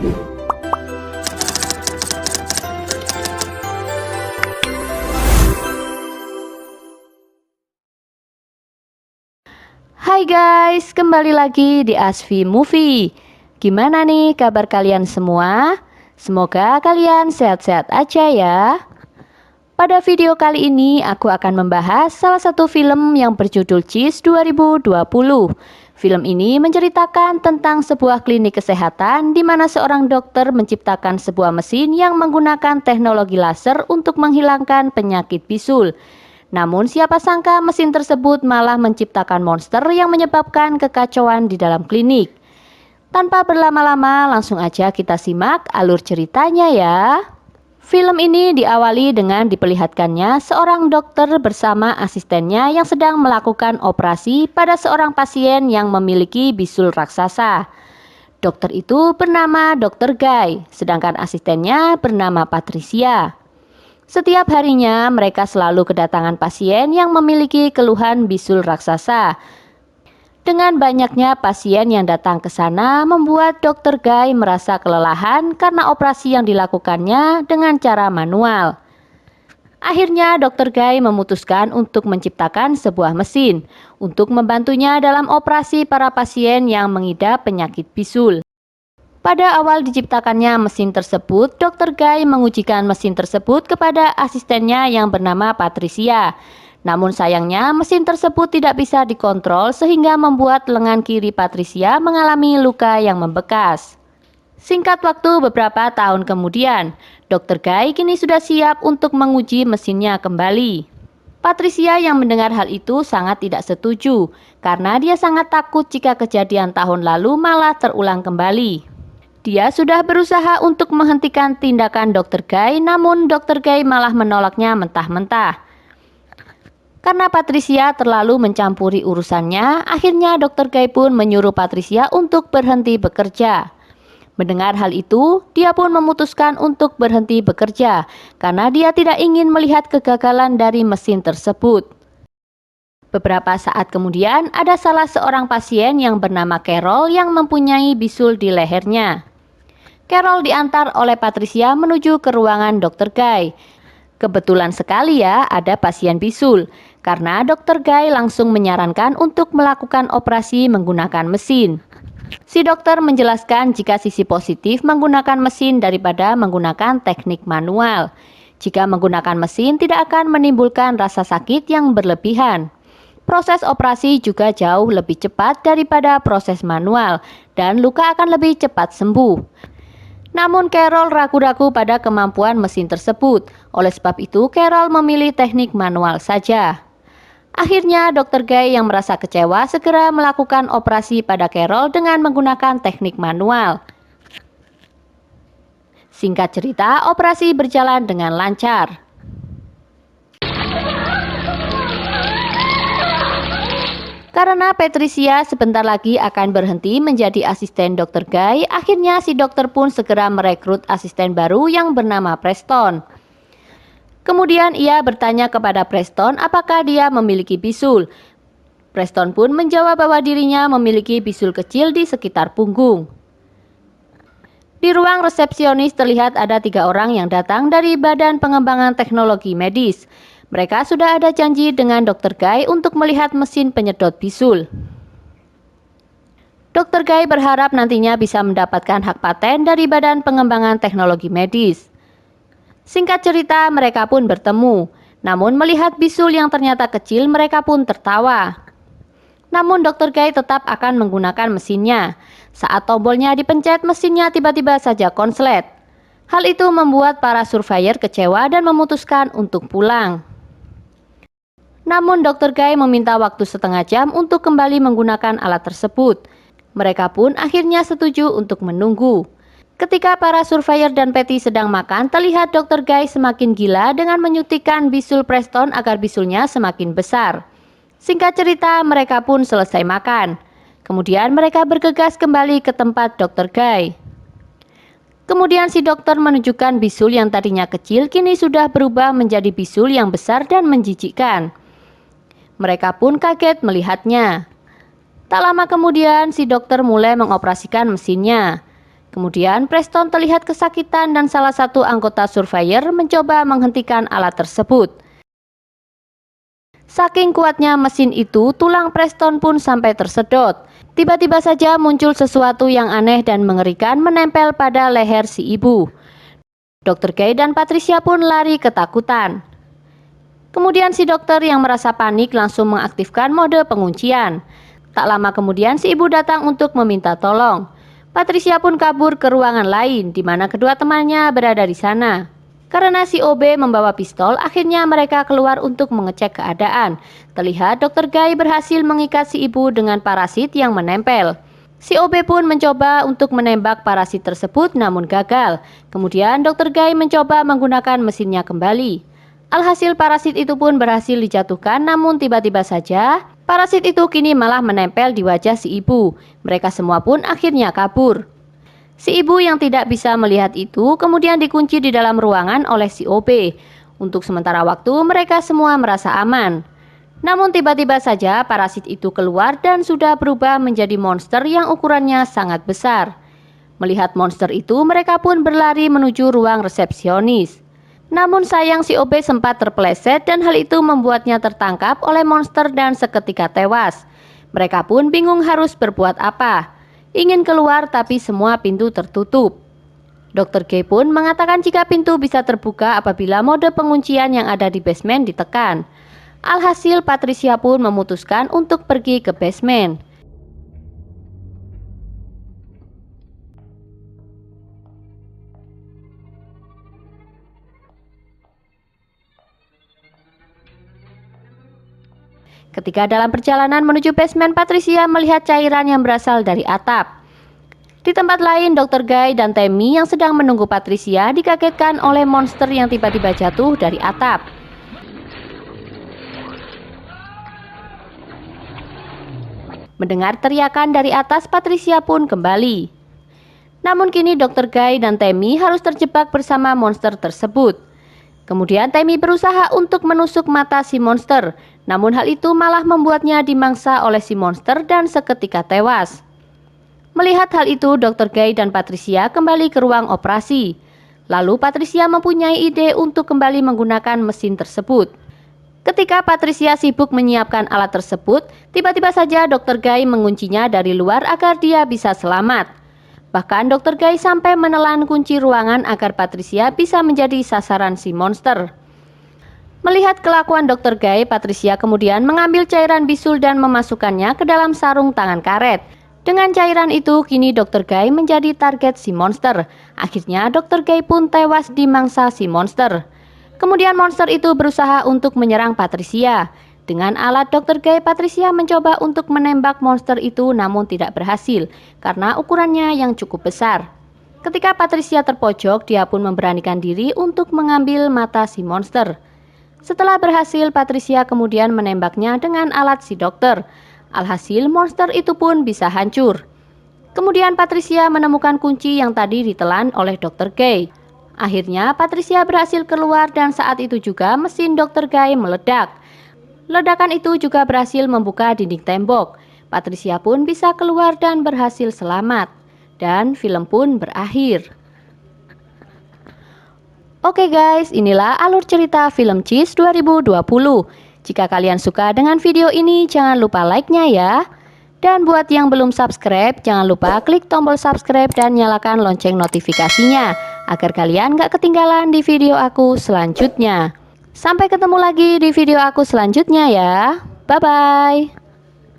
Hai guys, kembali lagi di Asfi Movie. Gimana nih kabar kalian semua? Semoga kalian sehat-sehat aja ya. Pada video kali ini aku akan membahas salah satu film yang berjudul Cheese 2020. Film ini menceritakan tentang sebuah klinik kesehatan di mana seorang dokter menciptakan sebuah mesin yang menggunakan teknologi laser untuk menghilangkan penyakit bisul. Namun siapa sangka mesin tersebut malah menciptakan monster yang menyebabkan kekacauan di dalam klinik. Tanpa berlama-lama langsung aja kita simak alur ceritanya ya. Film ini diawali dengan diperlihatkannya seorang dokter bersama asistennya yang sedang melakukan operasi pada seorang pasien yang memiliki bisul raksasa. Dokter itu bernama Dr. Guy, sedangkan asistennya bernama Patricia. Setiap harinya mereka selalu kedatangan pasien yang memiliki keluhan bisul raksasa. Dengan banyaknya pasien yang datang ke sana membuat Dr. Guy merasa kelelahan karena operasi yang dilakukannya dengan cara manual. Akhirnya Dr. Guy memutuskan untuk menciptakan sebuah mesin untuk membantunya dalam operasi para pasien yang mengidap penyakit bisul. Pada awal diciptakannya mesin tersebut, Dr. Guy mengujikan mesin tersebut kepada asistennya yang bernama Patricia. Namun sayangnya mesin tersebut tidak bisa dikontrol sehingga membuat lengan kiri Patricia mengalami luka yang membekas. Singkat waktu beberapa tahun kemudian, Dr. Guy kini sudah siap untuk menguji mesinnya kembali. Patricia yang mendengar hal itu sangat tidak setuju karena dia sangat takut jika kejadian tahun lalu malah terulang kembali. Dia sudah berusaha untuk menghentikan tindakan Dr. Guy, namun Dr. Guy malah menolaknya mentah-mentah. Karena Patricia terlalu mencampuri urusannya, akhirnya Dr. Guy pun menyuruh Patricia untuk berhenti bekerja. Mendengar hal itu, dia pun memutuskan untuk berhenti bekerja karena dia tidak ingin melihat kegagalan dari mesin tersebut. Beberapa saat kemudian, ada salah seorang pasien yang bernama Carol yang mempunyai bisul di lehernya. Carol diantar oleh Patricia menuju ke ruangan Dr. Guy. Kebetulan sekali ya ada pasien bisul, karena Dr. Guy langsung menyarankan untuk melakukan operasi menggunakan mesin. Si dokter menjelaskan jika sisi positif menggunakan mesin daripada menggunakan teknik manual. Jika menggunakan mesin tidak akan menimbulkan rasa sakit yang berlebihan. Proses operasi juga jauh lebih cepat daripada proses manual dan luka akan lebih cepat sembuh. Namun Carol ragu-ragu pada kemampuan mesin tersebut. Oleh sebab itu Carol memilih teknik manual saja. Akhirnya Dr. Guy yang merasa kecewa segera melakukan operasi pada Carol dengan menggunakan teknik manual. Singkat cerita, operasi berjalan dengan lancar. Karena Patricia sebentar lagi akan berhenti menjadi asisten Dr. Guy, akhirnya si dokter pun segera merekrut asisten baru yang bernama Preston. Kemudian ia bertanya kepada Preston apakah dia memiliki bisul. Preston pun menjawab bahwa dirinya memiliki bisul kecil di sekitar punggung. Di ruang resepsionis terlihat ada 3 orang yang datang dari Badan Pengembangan Teknologi Medis. Mereka sudah ada janji dengan Dr. Guy untuk melihat mesin penyedot bisul. Dr. Guy berharap nantinya bisa mendapatkan hak paten dari Badan Pengembangan Teknologi Medis. Singkat cerita, mereka pun bertemu. Namun melihat bisul yang ternyata kecil, mereka pun tertawa. Namun Dr. Guy tetap akan menggunakan mesinnya. Saat tombolnya dipencet, mesinnya tiba-tiba saja konslet. Hal itu membuat para surveyor kecewa dan memutuskan untuk pulang. Namun Dr. Guy meminta waktu setengah jam untuk kembali menggunakan alat tersebut. Mereka pun akhirnya setuju untuk menunggu. Ketika para surveyor dan Patty sedang makan, terlihat Dr. Guy semakin gila dengan menyuntikkan bisul Preston agar bisulnya semakin besar. Singkat cerita, mereka pun selesai makan. Kemudian mereka bergegas kembali ke tempat Dr. Guy. Kemudian si dokter menunjukkan bisul yang tadinya kecil kini sudah berubah menjadi bisul yang besar dan menjijikkan. Mereka pun kaget melihatnya. Tak lama kemudian si dokter mulai mengoperasikan mesinnya. Kemudian Preston terlihat kesakitan dan salah satu anggota Surveyor mencoba menghentikan alat tersebut. Saking kuatnya mesin itu, tulang Preston pun sampai tersedot. Tiba-tiba saja muncul sesuatu yang aneh dan mengerikan menempel pada leher si ibu. Dr. Guy dan Patricia pun lari ketakutan. Kemudian si dokter yang merasa panik langsung mengaktifkan mode penguncian. Tak lama kemudian si ibu datang untuk meminta tolong. Patricia pun kabur ke ruangan lain di mana kedua temannya berada di sana. Karena si OB membawa pistol, akhirnya mereka keluar untuk mengecek keadaan. Terlihat Dr. Guy berhasil mengikat si ibu dengan parasit yang menempel. Si OB pun mencoba untuk menembak parasit tersebut namun gagal. Kemudian Dr. Guy mencoba menggunakan mesinnya kembali. Alhasil parasit itu pun berhasil dijatuhkan, namun tiba-tiba saja parasit itu kini malah menempel di wajah si ibu. Mereka semua pun akhirnya kabur. Si ibu yang tidak bisa melihat itu kemudian dikunci di dalam ruangan oleh si OB. Untuk sementara waktu mereka semua merasa aman. Namun tiba-tiba saja parasit itu keluar dan sudah berubah menjadi monster yang ukurannya sangat besar. Melihat monster itu, mereka pun berlari menuju ruang resepsionis. Namun sayang si OB sempat terpeleset dan hal itu membuatnya tertangkap oleh monster dan seketika tewas. Mereka pun bingung harus berbuat apa. Ingin keluar tapi semua pintu tertutup. Dr. G pun mengatakan jika pintu bisa terbuka apabila mode penguncian yang ada di basement ditekan. Alhasil Patricia pun memutuskan untuk pergi ke basement. Ketika dalam perjalanan menuju basement, Patricia melihat cairan yang berasal dari atap. Di tempat lain, Dr. Guy dan Tammy yang sedang menunggu Patricia dikagetkan oleh monster yang tiba-tiba jatuh dari atap. Mendengar teriakan dari atas, Patricia pun kembali. Namun kini Dr. Guy dan Tammy harus terjebak bersama monster tersebut. Kemudian Tammy berusaha untuk menusuk mata si monster, namun hal itu malah membuatnya dimangsa oleh si monster dan seketika tewas. Melihat hal itu, Dr. Guy dan Patricia kembali ke ruang operasi. Lalu Patricia mempunyai ide untuk kembali menggunakan mesin tersebut. Ketika Patricia sibuk menyiapkan alat tersebut, tiba-tiba saja Dr. Guy menguncinya dari luar agar dia bisa selamat. Bahkan Dr. Guy sampai menelan kunci ruangan agar Patricia bisa menjadi sasaran si monster. Melihat kelakuan Dr. Guy, Patricia kemudian mengambil cairan bisul dan memasukkannya ke dalam sarung tangan karet. Dengan cairan itu, kini Dr. Guy menjadi target si monster. Akhirnya Dr. Guy pun tewas di mangsa si monster. Kemudian monster itu berusaha untuk menyerang Patricia. Dengan alat Dr. Guy, Patricia mencoba untuk menembak monster itu namun tidak berhasil karena ukurannya yang cukup besar. Ketika Patricia terpojok, dia pun memberanikan diri untuk mengambil mata si monster. Setelah berhasil, Patricia kemudian menembaknya dengan alat si dokter. Alhasil monster itu pun bisa hancur. Kemudian Patricia menemukan kunci yang tadi ditelan oleh Dr. Guy. Akhirnya Patricia berhasil keluar dan saat itu juga mesin Dr. Guy meledak. Ledakan itu juga berhasil membuka dinding tembok. Patricia pun bisa keluar dan berhasil selamat. Dan film pun berakhir. Oke guys, inilah alur cerita film Cheese 2020. Jika kalian suka dengan video ini, jangan lupa like-nya ya. Dan buat yang belum subscribe, jangan lupa klik tombol subscribe dan nyalakan lonceng notifikasinya agar kalian gak ketinggalan di video aku selanjutnya. Sampai ketemu lagi di video aku selanjutnya ya. Bye-bye.